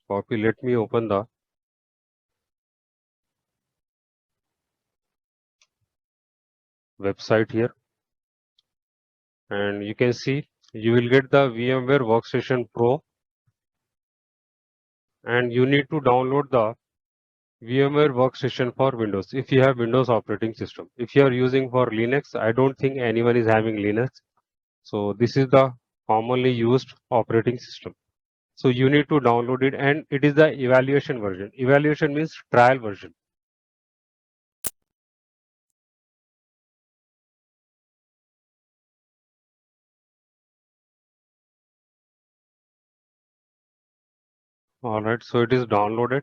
copy. Let me open the website here, and you can see you will get the VMware Workstation Pro, and you need to download the VMware Workstation for Windows if you have Windows operating system. If you are using for Linux, I don't think anyone is having Linux. So this is the commonly used operating system. So you need to download it, and it is the evaluation version. Evaluation means trial version. All right, so it is downloaded.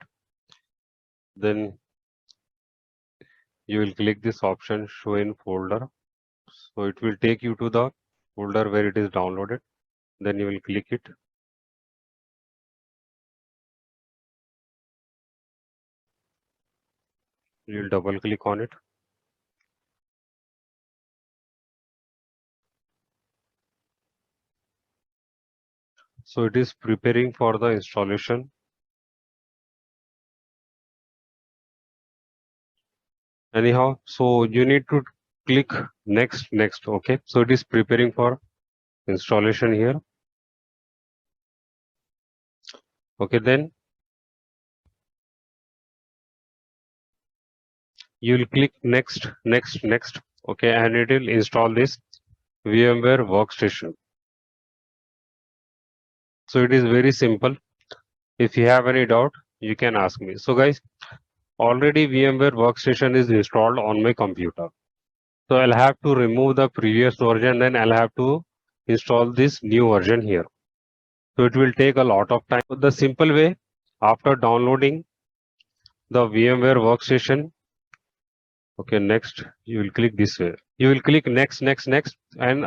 Then you will click this option, show in folder. So it will take you to the folder where it is downloaded. Then you will click it. You will double click on it. So it is preparing for the installation. Anyhow, so you need to click next. Okay, so it is preparing for installation here. Okay, then you will click next. Okay, and it will install this VMware Workstation. So it is very simple. If you have any doubt, you can ask me. So guys, already VMware Workstation is installed on my computer. So I'll have to remove the previous version, then I'll have to install this new version here. So it will take a lot of time. The simple way, after downloading the VMware Workstation, okay, next, you will click this way. You will click next, and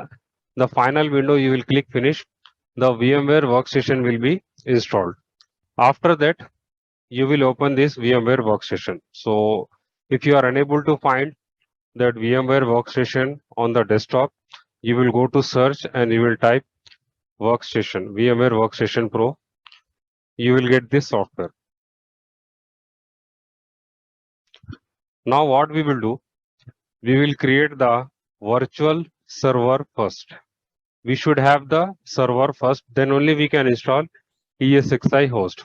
the final window you will click finish. The VMware Workstation will be installed. After that, you will open this VMware Workstation. So if you are unable to find that VMware Workstation on the desktop, you will go to search and you will type Workstation, VMware Workstation Pro. You will get this software. Now what we will do, we will create the virtual server first. We should have the server first, then only we can install ESXi host.